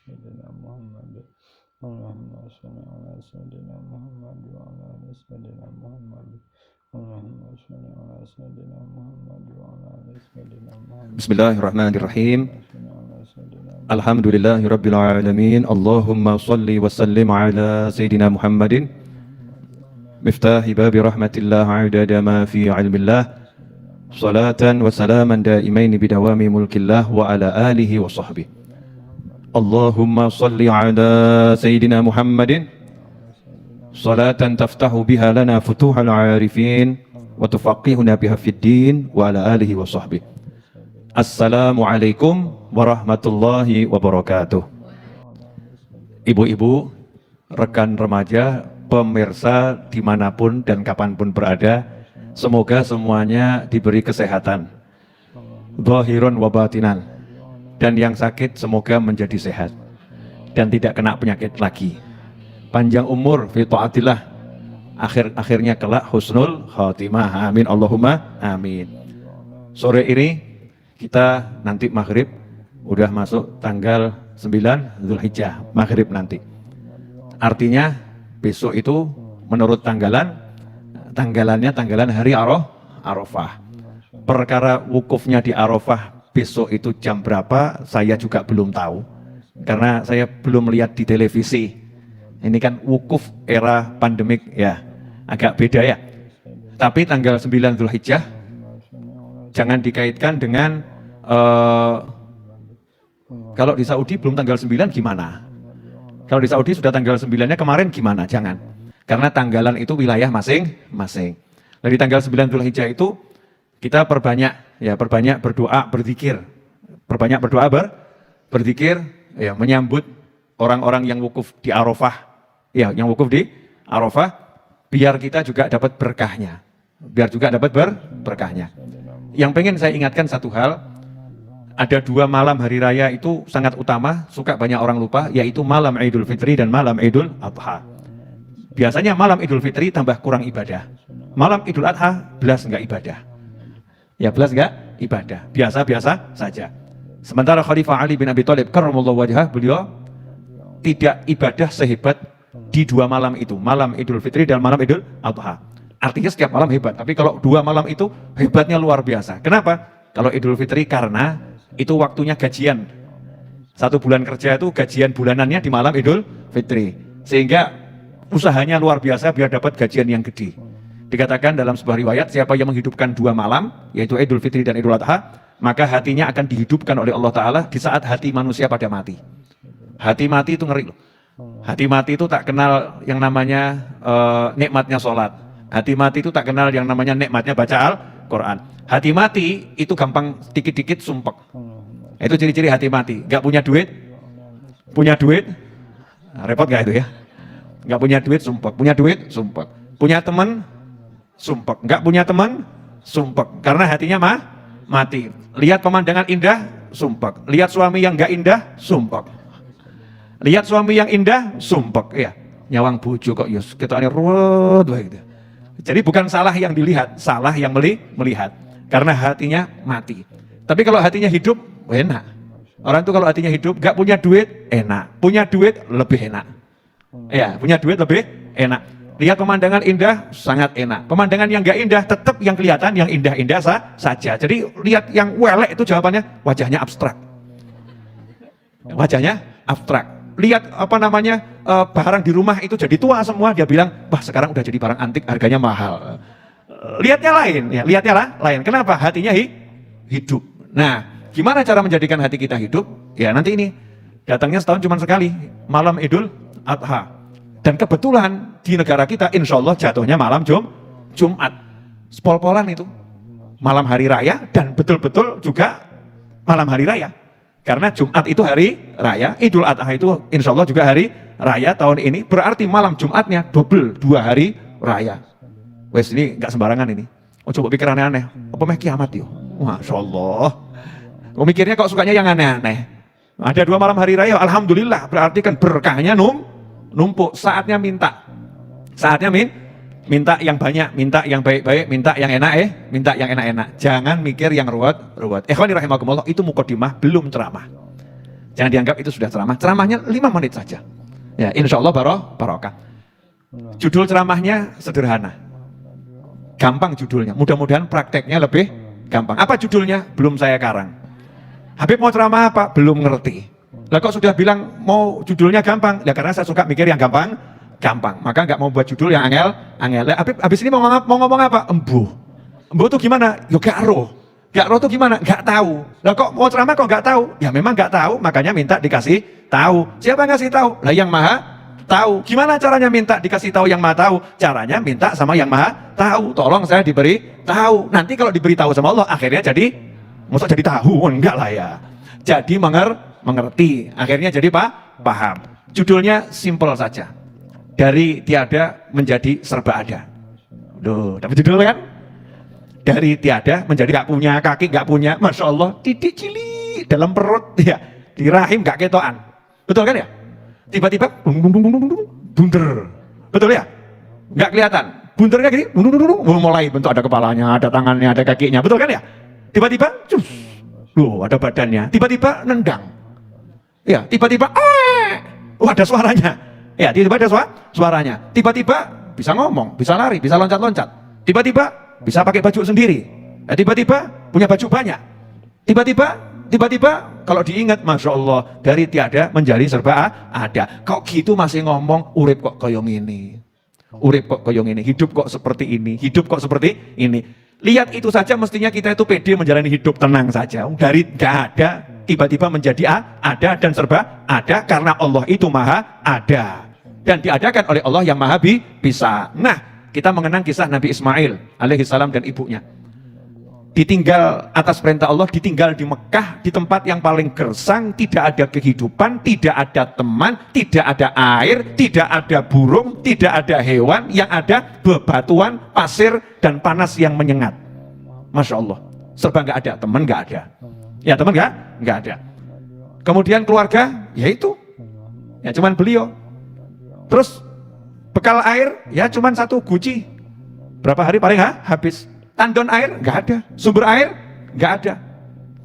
سيدنا محمد اللهم صل على سيدنا محمد وعلى آل سيدنا محمد اللهم صل على سيدنا محمد وعلى آل سيدنا محمد Bismillahirrahmanirrahim. صل على سيدنا Alhamdulillahirabbil alamin. Allahumma shalli wa sallim ala sayidina Muhammadin miftahi babi rahmatillah adada ma fi ilmillah. Salatan wa salaman daimain bidawami mulkillah wa ala alihi wa sahbihi. Allahumma shalli ala sayidina Muhammadin salatan taftahu biha lana futuhal arifin wa tufaqihuna biha fid din wa ala alihi wa sahbihi. Assalamualaikum warahmatullahi wabarakatuh. Ibu-ibu, rekan remaja, pemirsa dimanapun dan kapanpun berada, semoga semuanya diberi kesehatan zahirun wa batinan, dan yang sakit semoga menjadi sehat dan tidak kena penyakit lagi, panjang umur fi taatillah, akhirnya kelak husnul khatimah, amin Allahumma amin. Sore ini kita nanti maghrib udah masuk tanggal 9 Zulhijjah, maghrib nanti. Artinya besok itu menurut tanggalannya tanggalan hari Arafah. Perkara wukufnya di Arafah besok itu jam berapa saya juga belum tahu, karena saya belum lihat di televisi. Ini kan wukuf era pandemik ya, agak beda ya. Tapi tanggal 9 Zulhijjah jangan dikaitkan dengan kalau di Saudi belum tanggal 9 gimana? Kalau di Saudi sudah tanggal 9-nya kemarin gimana? Jangan. Karena tanggalan itu wilayah masing-masing. Dari tanggal 9 Zulhijjah itu kita perbanyak berdoa, berzikir. Perbanyak berdoa, berzikir ya, menyambut orang-orang yang wukuf di Arafah. Ya, yang wukuf di Arafah biar kita juga dapat berkahnya. Biar juga dapat berkahnya. Yang pengen saya ingatkan satu hal, ada 2 malam hari raya itu sangat utama, suka banyak orang lupa, yaitu malam Idul Fitri dan malam Idul Adha. Biasanya malam Idul Fitri tambah kurang ibadah, malam Idul Adha belas enggak ibadah. Ya belas enggak ibadah, biasa-biasa saja. Sementara Khalifah Ali bin Abi Thalib karramallahu wajhah, beliau tidak ibadah sehebat di 2 malam itu, malam Idul Fitri dan malam Idul Adha. Artinya setiap malam hebat, tapi kalau 2 malam itu hebatnya luar biasa. Kenapa? Kalau Idul Fitri karena itu waktunya gajian. 1 bulan kerja itu gajian bulanannya di malam Idul Fitri. Sehingga usahanya luar biasa biar dapat gajian yang gede. Dikatakan dalam sebuah riwayat, siapa yang menghidupkan 2 malam, yaitu Idul Fitri dan Idul Adha, maka hatinya akan dihidupkan oleh Allah Ta'ala di saat hati manusia pada mati. Hati mati itu ngeri loh. Hati mati itu tak kenal yang namanya nikmatnya sholat. Hati mati itu tak kenal yang namanya nikmatnya baca Al-Quran. Hati mati itu gampang dikit-dikit sumpek. Itu ciri-ciri hati mati. Gak punya duit, nah, repot gak itu ya? Gak punya duit sumpek, punya duit sumpek. Punya teman sumpek, gak punya teman sumpek. Karena hatinya mati. Lihat pemandangan indah sumpek. Lihat suami yang gak indah sumpek. Lihat suami yang indah sumpek. Ya, nyawang bojo kok yus kita ini ruwet gitu. Jadi bukan salah yang dilihat, salah yang melihat. Karena hatinya mati. Tapi kalau hatinya hidup, enak. Orang itu kalau hatinya hidup, gak punya duit, enak. Punya duit, lebih enak. Ya, punya duit lebih enak. Lihat pemandangan indah, sangat enak. Pemandangan yang gak indah, tetap yang kelihatan yang indah-indah saja. Jadi lihat yang welek itu jawabannya, wajahnya abstrak. Wajahnya abstrak. Lihat barang di rumah itu jadi tua semua, dia bilang, wah sekarang udah jadi barang antik, harganya mahal. Lihatnya lain, ya, lihatnya lain. Kenapa? Hatinya hidup. Nah, gimana cara menjadikan hati kita hidup? Ya nanti ini, datangnya setahun cuma sekali, malam Idul Adha. Dan kebetulan di negara kita, insya Allah jatuhnya malam Jumat. Spol-polan itu, malam hari raya, dan betul-betul juga malam hari raya. Karena Jumat itu hari raya, Idul Adha itu insya Allah juga hari raya tahun ini, berarti malam Jumatnya double 2 hari raya. Wes ini nggak sembarangan ini. Oh coba pikir aneh-aneh, apa meh kiamat yo? Masya Allah. Oh mikirnya kok sukanya yang aneh-aneh. Ada 2 malam hari raya, alhamdulillah, berarti kan berkahnya numpuk. Saatnya minta, minta yang banyak, minta yang baik-baik, minta yang enak. Jangan mikir yang ruwet. Ikhwani rahimakumullah, itu mukadimah belum ceramah. Jangan dianggap itu sudah ceramah. Ceramahnya 5 menit saja. Ya, insya Allah barokah. Judul ceramahnya sederhana. Gampang judulnya. Mudah-mudahan prakteknya lebih gampang. Apa judulnya? Belum saya karang. Habib mau ceramah apa? Belum ngerti. Lah kok sudah bilang mau judulnya gampang? Ya karena saya suka mikir yang gampang. Maka nggak mau buat judul yang angel. Lah habis ini mau ngomong apa? Embuh tuh gimana? Yo gak roh tuh gimana? Gak tahu. Lah kok mau ceramah kok gak tahu? Ya memang gak tahu, makanya minta dikasih tahu. Siapa yang ngasih tahu? Lah yang maha tahu. Gimana caranya minta dikasih tahu yang maha tahu? Caranya minta sama yang maha tahu. Tolong saya diberi tahu. Nanti kalau diberi tahu sama Allah, akhirnya jadi, masa jadi tahu? Enggak lah ya. Jadi mengerti. Akhirnya jadi paham. Judulnya simple saja. Dari tiada menjadi serba ada. Duh, dapat judul kan? Dari tiada menjadi gak punya kaki, gak punya, masya Allah, titik cilik dalam perut, ya, di rahim gak ketoan, betul kan ya? Tiba-tiba, bunter, betul ya? Gak kelihatan, bunternya gini, mulai bentuk ada kepalanya, ada tangannya, ada kakinya, betul kan ya? Tiba-tiba, ada badannya, tiba-tiba nendang, ya, tiba-tiba, ada suaranya, ya, tiba-tiba ada suaranya, tiba-tiba bisa ngomong, bisa lari, bisa loncat-loncat, tiba-tiba bisa pakai baju sendiri, tiba-tiba punya baju banyak, tiba-tiba kalau diingat, masya Allah, dari tiada menjadi serba ada. Kok gitu masih ngomong, urip kok koyong ini, hidup kok seperti ini, hidup kok seperti ini. Lihat itu saja mestinya kita itu pede menjalani hidup tenang saja. Dari gak ada tiba-tiba menjadi ada dan serba ada, karena Allah itu maha ada dan diadakan oleh Allah yang maha bisa. Nah, kita mengenang kisah Nabi Ismail alaihissalam dan ibunya. Ditinggal atas perintah Allah, ditinggal di Mekah, di tempat yang paling gersang, tidak ada kehidupan, tidak ada teman, tidak ada air, tidak ada burung, tidak ada hewan, yang ada bebatuan, pasir, dan panas yang menyengat. Masya Allah, serba nggak ada, teman nggak ada. Ya teman nggak ada. Kemudian keluarga, ya itu, ya cuman beliau. Terus bekal air, ya cuman 1 guci. Berapa hari paling habis. Tandon air, nggak ada. Sumber air, nggak ada.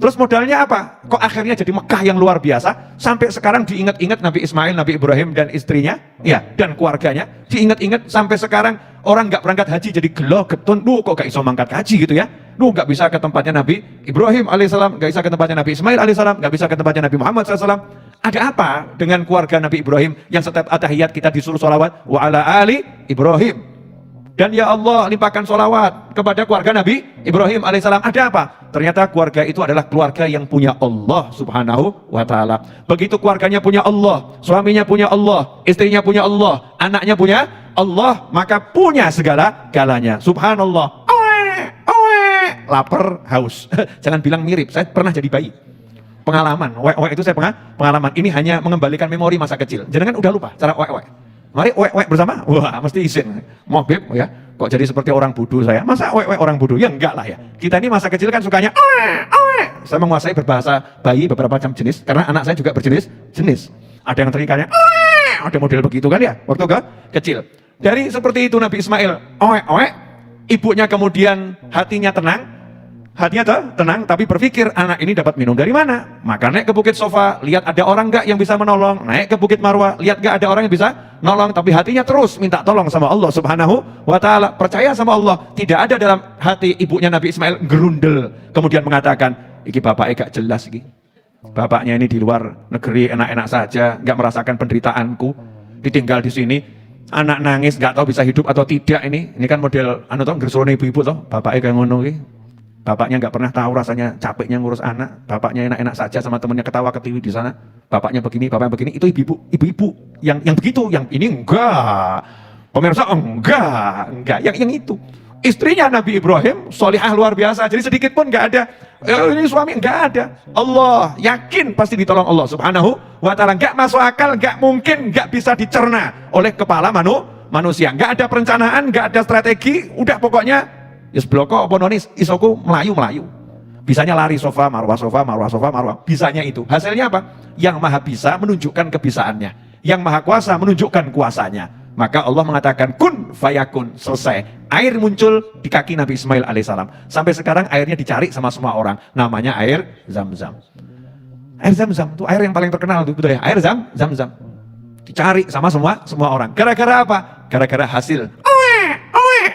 Terus modalnya apa? Kok akhirnya jadi Mekah yang luar biasa? Sampai sekarang diingat-ingat Nabi Ismail, Nabi Ibrahim dan istrinya, ya, dan keluarganya. Diingat-ingat sampai sekarang orang nggak berangkat haji jadi gelo, getun. Kok gak iso mangkat haji gitu ya? Nggak bisa ke tempatnya Nabi Ibrahim alaihissalam, nggak bisa ke tempatnya Nabi Ismail alaihissalam, nggak bisa ke tempatnya Nabi Muhammad SAW. Ada apa dengan keluarga Nabi Ibrahim yang setiap atahiyat kita disuruh sholawat wa ala ali Ibrahim? Dan ya Allah limpahkan sholawat kepada keluarga Nabi Ibrahim alaihissalam. Ada apa? Ternyata keluarga itu adalah keluarga yang punya Allah subhanahu wa ta'ala. Begitu keluarganya punya Allah, suaminya punya Allah, istrinya punya Allah, anaknya punya Allah, maka punya segala-galanya. Subhanallah. Lapar, haus. Jangan bilang mirip, saya pernah jadi bayi. Pengalaman, itu saya pengalaman. Ini hanya mengembalikan memori masa kecil. Jangan udah lupa cara Mari bersama, wah mesti izin. Mau beb ya, kok jadi seperti orang bodoh saya? Masa orang bodoh? Ya enggak lah ya. Kita ini masa kecil kan sukanya Saya menguasai berbahasa bayi beberapa macam jenis, karena anak saya juga berjenis. Ada yang terikannya ada model begitu kan ya, waktu kecil. Dari seperti itu Nabi Ismail, ibunya kemudian hatinya tenang, tapi berpikir anak ini dapat minum dari mana? Maka naik ke Bukit Sofa, lihat ada orang enggak yang bisa menolong. Naik ke Bukit Marwah, lihat enggak ada orang yang bisa nolong, tapi hatinya terus minta tolong sama Allah subhanahu wa ta'ala. Percaya sama Allah. Tidak ada dalam hati ibunya Nabi Ismail gerundel, kemudian mengatakan, iki bapaknya gak jelas iki. Bapaknya ini di luar negeri enak-enak saja, enggak merasakan penderitaanku, ditinggal di sini. Anak nangis enggak tahu bisa hidup atau tidak. Ini kan model gersolone ibu-ibu toh, bapaknya kayak ngono iki. Bapaknya nggak pernah tahu rasanya capeknya ngurus anak. Bapaknya enak-enak saja sama temennya ketawa ketiwi di sana. Bapaknya begini. Itu ibu-ibu yang begitu. Yang ini enggak. Pemirsa enggak. Yang itu. Istrinya Nabi Ibrahim, solihah luar biasa. Jadi sedikit pun nggak ada. Ini suami nggak ada. Allah yakin pasti ditolong Allah Subhanahu wa ta'ala. Nggak masuk akal, nggak mungkin, nggak bisa dicerna oleh kepala manusia. Nggak ada perencanaan, nggak ada strategi. Udah pokoknya. Yes bloko apa nonis isoku melayu. Bisanya lari sofa marwah. Bisanya itu. Hasilnya apa? Yang maha bisa menunjukkan kebisaannya. Yang maha kuasa menunjukkan kuasanya. Maka Allah mengatakan kun fayakun, selesai. Air muncul di kaki Nabi Ismail alaihissalam. Sampai sekarang airnya dicari sama semua orang. Namanya air Zam-Zam. Air Zam-Zam itu air yang paling terkenal tuh, betul ya? Air Zam-Zam. Dicari sama semua orang. Gara-gara apa? Gara-gara hasil.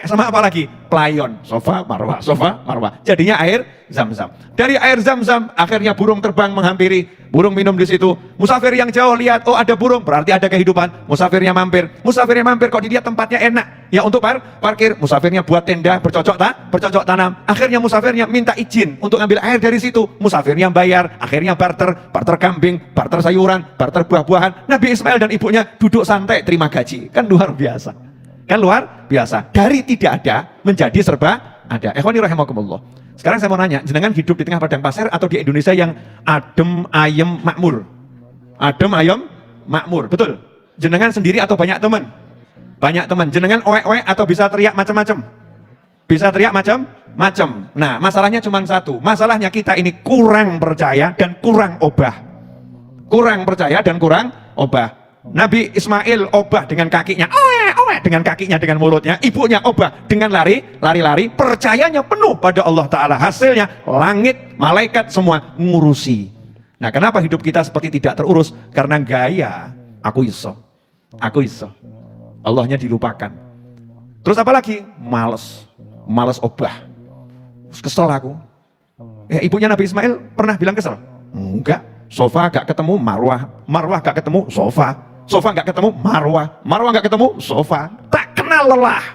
Sama apa lagi? Pelayon, sofa, marwah. Jadinya air Zam-Zam. Dari air Zam-Zam, akhirnya burung terbang menghampiri. Burung minum di situ. Musafir yang jauh lihat, oh ada burung, berarti ada kehidupan. Musafirnya mampir kok dilihat tempatnya enak. Ya untuk parkir, musafirnya buat tenda, bercocok tanam. Akhirnya musafirnya minta izin untuk ambil air dari situ. Musafirnya bayar, akhirnya barter kambing, barter sayuran, barter buah-buahan. Nabi Ismail dan ibunya duduk santai terima gaji. Kan luar biasa. Dari tidak ada menjadi serba ada. Ikhwani rahimakumullah. Sekarang saya mau nanya, jenengan hidup di tengah padang pasir atau di Indonesia yang adem ayem makmur? Adem ayem makmur, betul. Jenengan sendiri atau banyak teman? Banyak teman. Jenengan oek-oek atau bisa teriak macam-macam? Bisa teriak macam-macam. Nah, masalahnya cuma satu. Masalahnya kita ini kurang percaya dan kurang obah. Kurang percaya dan kurang obah. Nabi Ismail obah dengan kakinya, dengan kakinya, dengan mulutnya. Ibunya obah dengan lari, percayanya penuh pada Allah Ta'ala. Hasilnya langit, malaikat semua ngurusi. Nah, kenapa hidup kita seperti tidak terurus? Karena gaya, aku iso. Allahnya dilupakan. Terus apa lagi? Males obah. Kesel aku. Ibunya Nabi Ismail pernah bilang kesel? Enggak. Sofa gak ketemu marwah gak ketemu sofa gak ketemu marwah gak ketemu sofa. Tak kenal lelah.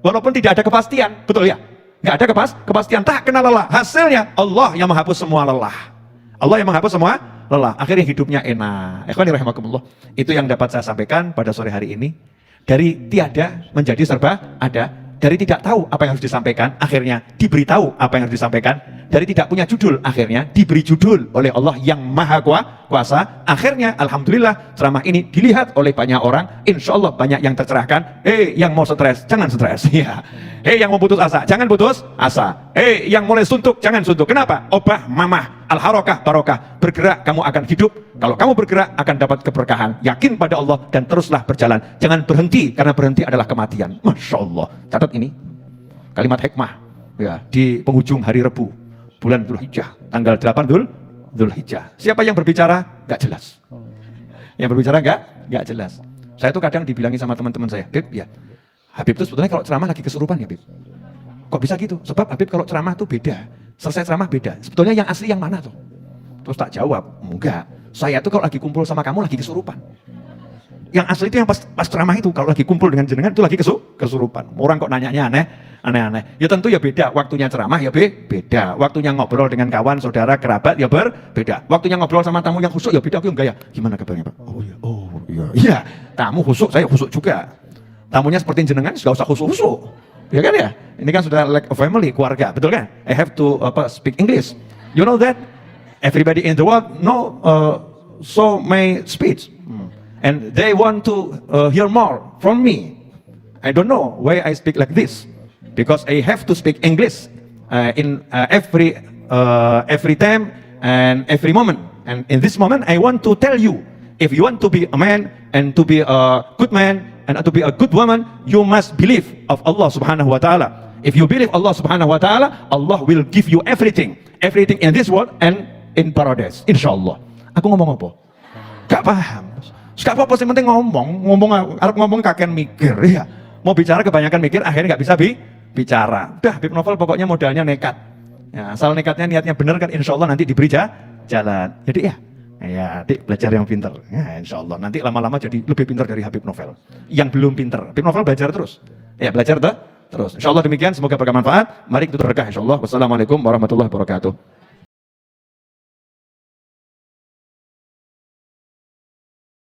Walaupun tidak ada kepastian, betul ya? Gak ada kepastian, tak kenal lelah. Hasilnya Allah yang menghapus semua lelah. Akhirnya hidupnya enak. Ikhwani rahimakumullah. Itu yang dapat saya sampaikan pada sore hari ini. Dari tiada menjadi serba ada. Dari tidak tahu apa yang harus disampaikan, akhirnya diberitahu apa yang harus disampaikan. Dari tidak punya judul, akhirnya diberi judul oleh Allah yang maha kuasa. Akhirnya Alhamdulillah ceramah ini dilihat oleh banyak orang. Insya Allah banyak yang tercerahkan. Yang mau stres, jangan stres. Ya. Yang mau putus asa, jangan putus asa. Yang mulai suntuk, jangan suntuk. Kenapa? Obah mamah, al-harokah, barokah. Bergerak, kamu akan hidup. Kalau kamu bergerak, akan dapat keberkahan. Yakin pada Allah dan teruslah berjalan. Jangan berhenti, karena berhenti adalah kematian. Masya Allah. Catat ini. Kalimat hikmah. Ya, di penghujung hari Rebu. Bulan Dzulhijjah. Tanggal 8 Dzulhijjah. Siapa yang berbicara? Gak jelas. Yang berbicara gak jelas. Saya tuh kadang dibilangi sama teman-teman saya. Bib, ya. Habib itu sebetulnya kalau ceramah lagi kesurupan ya, Bib. Kok bisa gitu? Sebab Habib kalau ceramah tuh beda. Selesai ceramah beda. Sebetulnya yang asli yang mana tuh? Terus tak jawab, enggak. Saya tuh kalau lagi kumpul sama kamu lagi kesurupan. Yang asli itu yang pas ceramah itu, kalau lagi kumpul dengan jenengan itu lagi kesurupan. Orang kok nanyanya aneh-aneh. Ya tentu ya beda. Waktunya ceramah ya beda. Waktunya ngobrol dengan kawan, saudara, kerabat ya berbeda. Waktunya ngobrol sama tamu yang khusyuk ya beda. Aku enggak ya. Gimana kabarnya, Pak? Oh iya. Iya, tamu khusyuk, saya khusyuk juga. Tamunya seperti jenengan, enggak usah khusyuk-khusyuk. Ya kan ya? Ini kan sudah like a family, keluarga, betul kan? I have to speak English. You know that? Everybody in the world know so my speech. And they want to hear more from me. I don't know why I speak like this. Because I have to speak English in every time and every moment. And in this moment, I want to tell you, if you want to be a man and to be a good man and to be a good woman, you must believe of Allah subhanahu wa ta'ala. If you believe Allah subhanahu wa ta'ala, Allah will give you everything in this world and in paradise, insyaallah. Aku ngomong apa? Gak paham. Gak apa-apa sih, penting ngomong kakek mikir ya. Mau bicara kebanyakan mikir, akhirnya gak bisa bicara. Udah, Habib Novel pokoknya modalnya nekat. Ya, asal nekatnya niatnya benar kan insyaallah nanti diberi jalan. Jadi ya, adik belajar yang pintar. Ya, insyaallah nanti lama-lama jadi lebih pintar dari Habib Novel. Yang belum pintar, Habib Novel belajar terus. Ya, belajar terus. Insyaallah demikian, semoga bermanfaat. Mari kita berkah insyaallah. Wassalamualaikum warahmatullahi wabarakatuh.